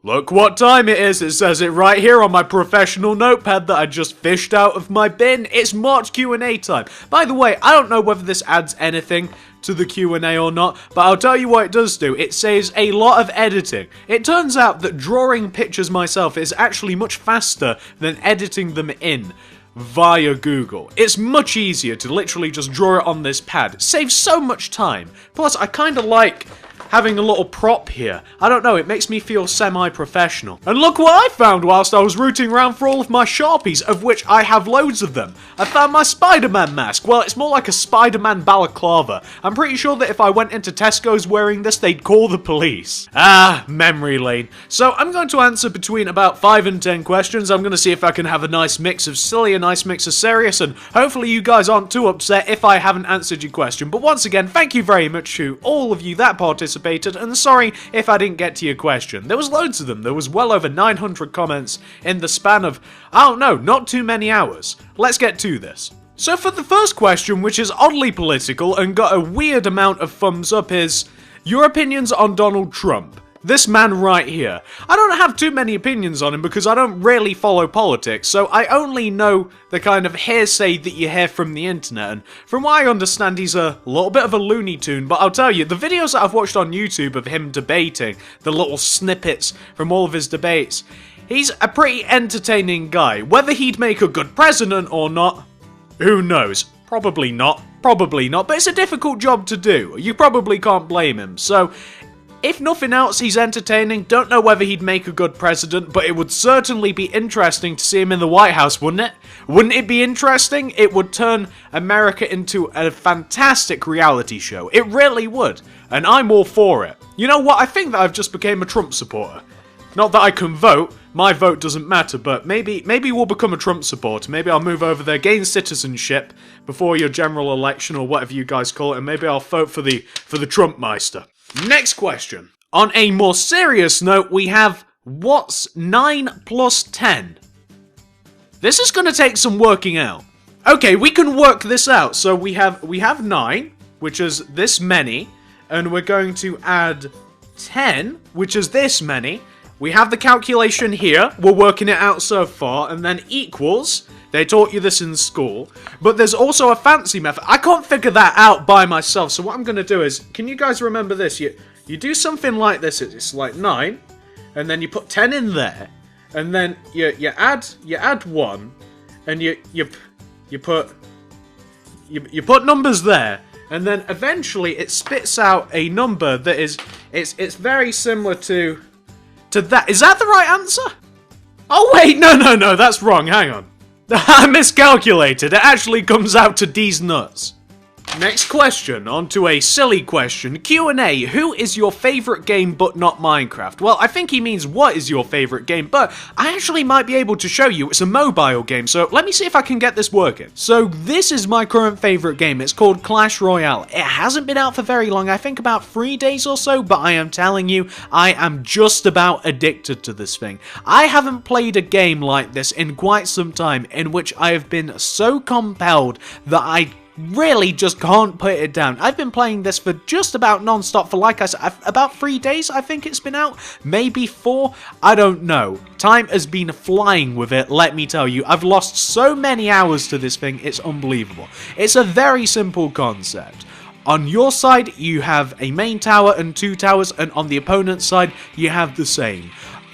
Look what time it is. It says it right here on my professional notepad that I just fished out of my bin. It's March Q&A time. By the way, I don't know whether this adds anything to the Q&A or not, but I'll tell you what it does do. It saves a lot of editing. It turns out that drawing pictures myself is actually much faster than editing them in via Google. It's much easier to literally just draw it on this pad. It saves so much time. Plus, I kind of like having a little prop here. I don't know, it makes me feel semi-professional. And look what I found whilst I was rooting around for all of my Sharpies, of which I have loads of them. I found my Spider-Man mask. Well, it's more like a Spider-Man balaclava. I'm pretty sure that if I went into Tesco's wearing this, they'd call the police. Ah, memory lane. So I'm going to answer between about 5 and 10 questions. I'm going to see if I can have a nice mix of silly, a nice mix of serious, and hopefully you guys aren't too upset if I haven't answered your question. But once again, thank you very much to all of you that participated. And sorry if I didn't get to your question. There was loads of them. There was well over 900 comments in the span of, I don't know, not too many hours. Let's get to this. So for the first question, which is oddly political and got a weird amount of thumbs up, is your opinions on Donald Trump. This man right here. I don't have too many opinions on him because I don't really follow politics, so I only know the kind of hearsay that you hear from the internet, and from what I understand, he's a little bit of a Looney Tune, but I'll tell you, the videos that I've watched on YouTube of him debating, the little snippets from all of his debates, he's a pretty entertaining guy. Whether he'd make a good president or not, who knows? Probably not, but it's a difficult job to do. You probably can't blame him, so if nothing else, he's entertaining. Don't know whether he'd make a good president, but it would certainly be interesting to see him in the White House, wouldn't it? Wouldn't it be interesting? It would turn America into a fantastic reality show. It really would. And I'm all for it. You know what? I think that I've just became a Trump supporter. Not that I can vote. My vote doesn't matter, but maybe we'll become a Trump supporter. Maybe I'll move over there, gain citizenship before your general election or whatever you guys call it, and maybe I'll vote for the Trumpmeister. Next question. On a more serious note, we have, what's 9 plus 10? This is going to take some working out. Okay, we can work this out. So we have 9, which is this many, and we're going to add 10, which is this many. We have the calculation here. We're working it out so far, and then equals. They taught you this in school, but there's also a fancy method. I can't figure that out by myself, so what I'm going to do is, can you guys remember this? You do something like this. It's like 9, and then you put 10 in there, and then you add 1, and you put numbers there, and then eventually it spits out a number that is it's very similar to that. Is that the right answer? Oh wait, no, that's wrong. Hang on. I miscalculated. It actually comes out to D's nuts. Next question, on to a silly question. Q&A, who is your favourite game but not Minecraft? Well, I think he means what is your favourite game, but I actually might be able to show you. It's a mobile game, so let me see if I can get this working. So this is my current favourite game. It's called Clash Royale. It hasn't been out for very long, I think about 3 days or so, but I am telling you, I am just about addicted to this thing. I haven't played a game like this in quite some time, in which I have been so compelled that I really just can't put it down. I've been playing this for just about non-stop for, like I said, about 3 days I think it's been out, maybe 4, I don't know. Time has been flying with it, let me tell you. I've lost so many hours to this thing, it's unbelievable. It's a very simple concept. On your side, you have a main tower and 2 towers, and on the opponent's side, you have the same.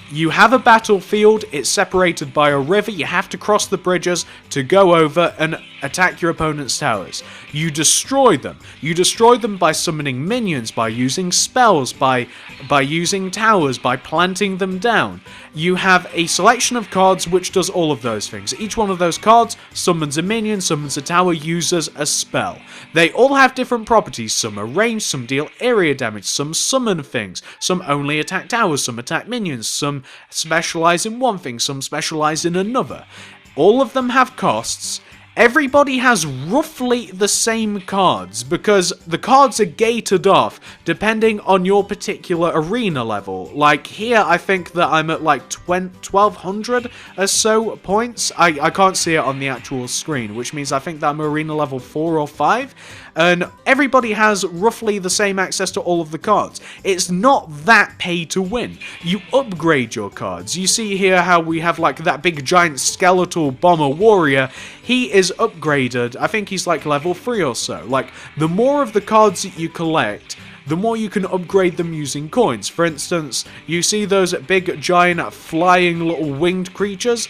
You have a battlefield, it's separated by a river, you have to cross the bridges to go over and attack your opponent's towers. You destroy them. You destroy them by summoning minions, by using spells, by using towers, by planting them down. You have a selection of cards which does all of those things. Each one of those cards summons a minion, summons a tower, uses a spell. They all have different properties. Some are ranged, some deal area damage, some summon things, some only attack towers, some attack minions, some specialize in one thing, some specialize in another. All of them have costs. Everybody has roughly the same cards, because the cards are gated off depending on your particular arena level. Like here, I think that I'm at like 1200 or so points. I can't see it on the actual screen, which means I think that I'm arena level 4 or 5. and everybody has roughly the same access to all of the cards. It's not that pay to win. You upgrade your cards. You see here how we have like that big giant skeletal bomber warrior. He is upgraded. I think he's like level 3 or so. Like, the more of the cards that you collect, the more you can upgrade them using coins. For instance, you see those big, giant, flying little winged creatures?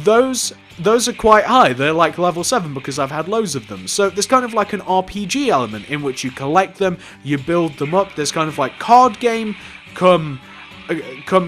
Those are quite high. They're like level 7 because I've had loads of them. So there's kind of like an RPG element in which you collect them, you build them up. There's kind of like card game, come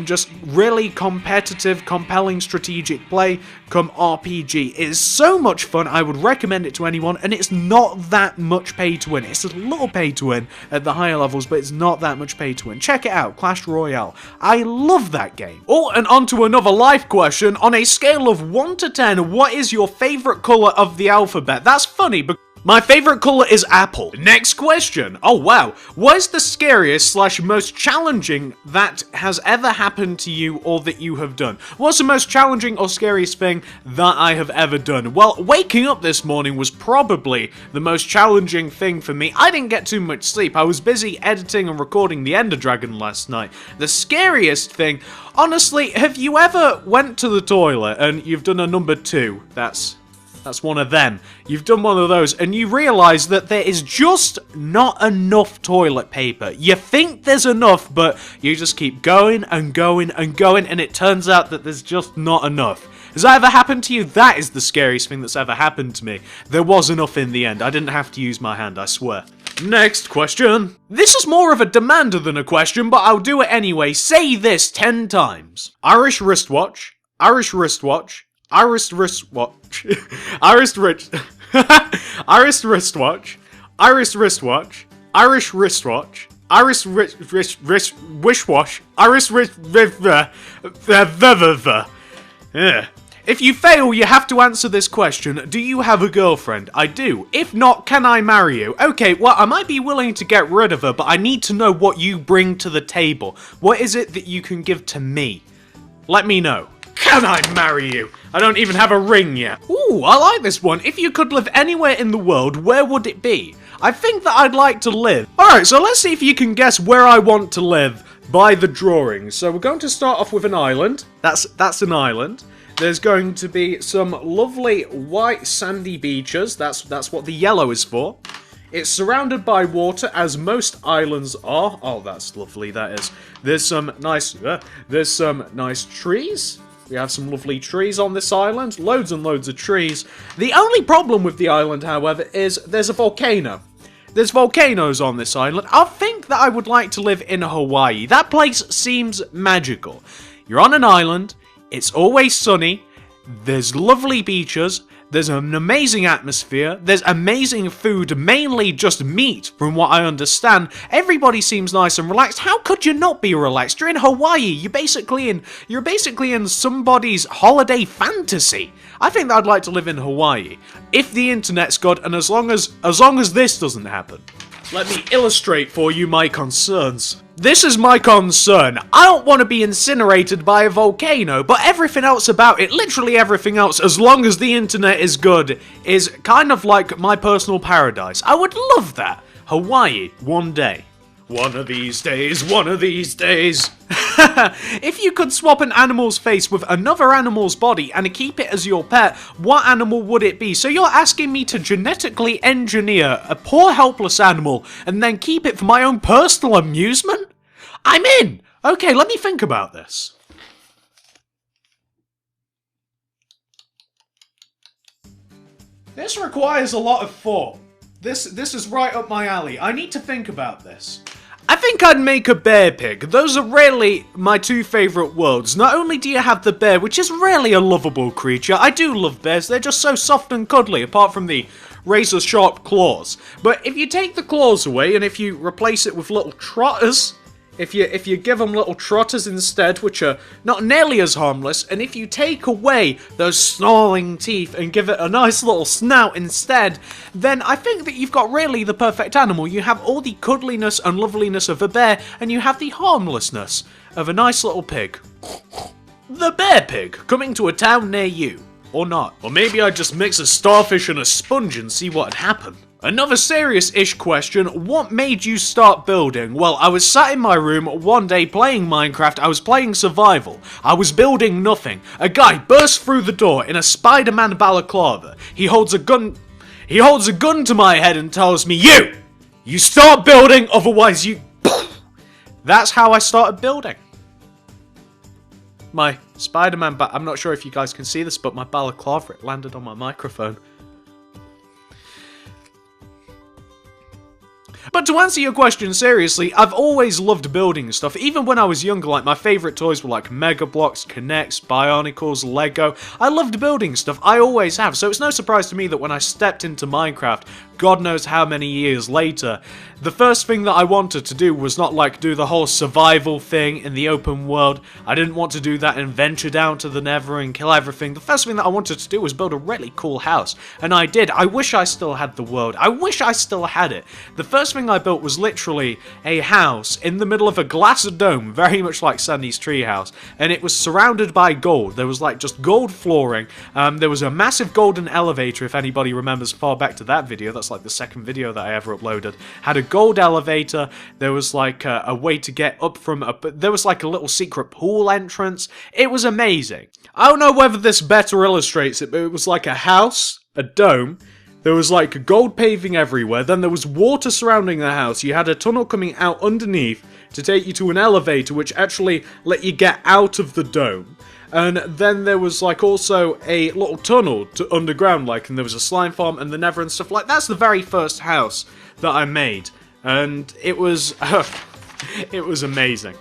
just really competitive, compelling strategic play, come RPG. It is so much fun. I would recommend it to anyone, and it's not that much pay to win. It's a little pay to win at the higher levels, but it's not that much pay to win. Check it out, Clash Royale. I love that game. Oh, and on to another life question. On a scale of 1 to 10, what is your favorite color of the alphabet? That's funny, because my favorite color is apple. Next question. Oh wow. What is the scariest / most challenging that has ever happened to you or that you have done? What's the most challenging or scariest thing that I have ever done? Well, waking up this morning was probably the most challenging thing for me. I didn't get too much sleep. I was busy editing and recording the Ender Dragon last night. The scariest thing, honestly, have you ever went to the toilet and you've done a number 2? That's one of them. You've done one of those, and you realise that there is just not enough toilet paper. You think there's enough, but you just keep going and going and going, and it turns out that there's just not enough. Has that ever happened to you? That is the scariest thing that's ever happened to me. There was enough in the end. I didn't have to use my hand, I swear. Next question. This is more of a demander than a question, but I'll do it anyway. Say this 10 times. Irish wristwatch. Irish wristwatch. Iris wristwatch. Iris wristwatch. Irish wristwatch. Irish wristwatch. Irish wristwatch. Irish If you fail, you have to answer this question. Do you have a girlfriend? I do. If not, can I marry you? Okay, well, I might be willing to get rid of her, but I need to know what you bring to the table. What is it that you can give to me? Let me know. Can I marry you? I don't even have a ring yet. Ooh, I like this one. If you could live anywhere in the world, where would it be? I think that I'd like to live. Alright, so let's see if you can guess where I want to live by the drawings. So we're going to start off with an island. That's an island. There's going to be some lovely white sandy beaches. That's what the yellow is for. It's surrounded by water, as most islands are. Oh, that's lovely, that is. There's some nice trees. We have some lovely trees on this island. Loads and loads of trees. The only problem with the island, however, is there's a volcano. There's volcanoes on this island. I think that I would like to live in Hawaii. That place seems magical. You're on an island. It's always sunny. There's lovely beaches. There's an amazing atmosphere. There's amazing food, mainly just meat, from what I understand. Everybody seems nice and relaxed. How could you not be relaxed? You're in Hawaii. You're basically in somebody's holiday fantasy. I think that I'd like to live in Hawaii, if the internet's good, and as long as this doesn't happen. Let me illustrate for you my concerns. This is my concern. I don't want to be incinerated by a volcano, but everything else about it, literally everything else, as long as the internet is good, is kind of like my personal paradise. I would love that. Hawaii, one day. One of these days, one of these days. If you could swap an animal's face with another animal's body and keep it as your pet, what animal would it be? So you're asking me to genetically engineer a poor helpless animal and then keep it for my own personal amusement? I'm in! Okay, let me think about this. This requires a lot of thought. This is right up my alley. I need to think about this. I think I'd make a bear pig. Those are really my two favourite worlds. Not only do you have the bear, which is really a lovable creature. I do love bears. They're just so soft and cuddly, apart from the razor-sharp claws. But if you take the claws away, and if you replace it with little trotters, if you give them little trotters instead, which are not nearly as harmless, and if you take away those snarling teeth and give it a nice little snout instead, then I think that you've got really the perfect animal. You have all the cuddliness and loveliness of a bear, and you have the harmlessness of a nice little pig. The bear pig, coming to a town near you. Or not. Or maybe I'd just mix a starfish and a sponge and see what'd happen. Another serious-ish question, what made you start building? Well, I was sat in my room one day playing Minecraft, I was playing survival. I was building nothing. A guy bursts through the door in a Spider-Man balaclava. He holds a gun to my head and tells me, You start building, otherwise you... That's how I started building. My Spider-Man I'm not sure if you guys can see this, but my balaclava, it landed on my microphone. But to answer your question seriously, I've always loved building stuff. Even when I was younger, like my favourite toys were like Mega Bloks, Kinects, Bionicles, Lego. I loved building stuff, I always have, so it's no surprise to me that when I stepped into Minecraft, God knows how many years later, the first thing that I wanted to do was not like do the whole survival thing in the open world. I didn't want to do that and venture down to the nether and kill everything. The first thing that I wanted to do was build a really cool house, and I did. I wish I still had the world. I wish I still had it. The first thing I built was literally a house in the middle of a glass dome, very much like Sandy's treehouse, and it was surrounded by gold. There was like just gold flooring. There was a massive golden elevator, if anybody remembers far back to that video. That's like the second video that I ever uploaded. Had a gold elevator. There was like a way to get up from there was like a little secret pool entrance. It was amazing. I don't know whether this better illustrates it, but it was like a house, a dome. There was like gold paving everywhere, then there was water surrounding the house. You had a tunnel coming out underneath to take you to an elevator which actually let you get out of the dome. And then there was like also a little tunnel to underground, like, and there was a slime farm and the nether and stuff like. That's the very first house that I made, and it was it was amazing.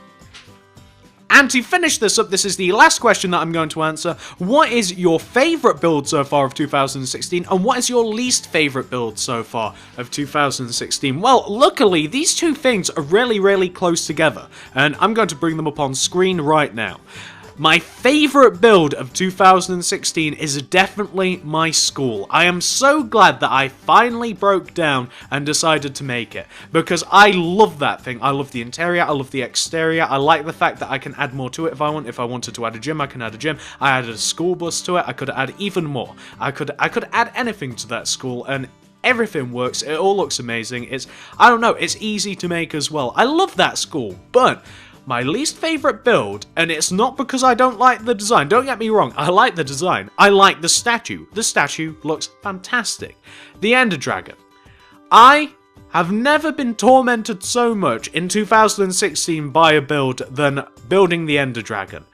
And to finish this up, this is the last question that I'm going to answer. What is your favourite build so far of 2016, and what is your least favourite build so far of 2016? Well, luckily, these two things are really, really close together, and I'm going to bring them up on screen right now. My favourite build of 2016 is definitely my school. I am so glad that I finally broke down and decided to make it, because I love that thing. I love the interior, I love the exterior, I like the fact that I can add more to it if I want. If I wanted to add a gym, I can add a gym. I added a school bus to it, I could add even more. I could add anything to that school, and everything works. It all looks amazing. I don't know, it's easy to make as well. I love that school, but my least favourite build, and it's not because I don't like the design, don't get me wrong, I like the design, I like the statue. The statue looks fantastic. The Ender Dragon. I have never been tormented so much in 2016 by a build than building the Ender Dragon.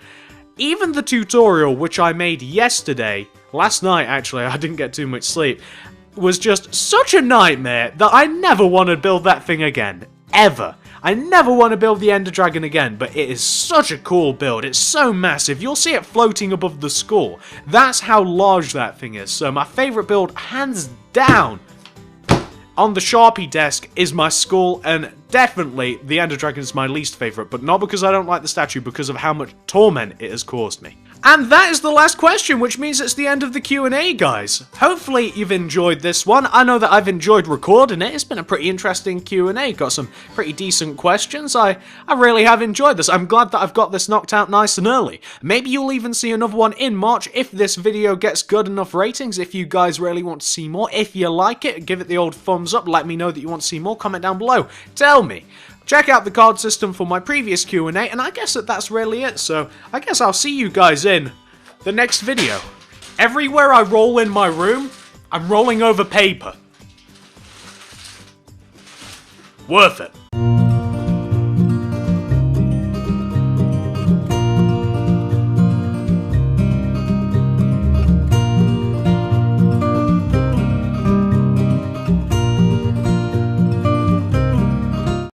Even the tutorial, which I made yesterday, last night actually, I didn't get too much sleep, was just such a nightmare that I never want to build that thing again. Ever. I never want to build the Ender Dragon again, but it is such a cool build. It's so massive. You'll see it floating above the school. That's how large that thing is. So my favourite build, hands down, on the Sharpie desk is my school, and definitely the Ender Dragon is my least favourite, but not because I don't like the statue, because of how much torment it has caused me. And that is the last question, which means it's the end of the Q&A, guys. Hopefully you've enjoyed this one. I know that I've enjoyed recording it. It's been a pretty interesting Q&A. Got some pretty decent questions. I really have enjoyed this. I'm glad that I've got this knocked out nice and early. Maybe you'll even see another one in March if this video gets good enough ratings, if you guys really want to see more. If you like it, give it the old thumbs up. Let me know that you want to see more. Comment down below. Tell me. Check out the card system for my previous Q&A, and I guess that's really it, so I guess I'll see you guys in the next video. Everywhere I roll in my room, I'm rolling over paper. Worth it.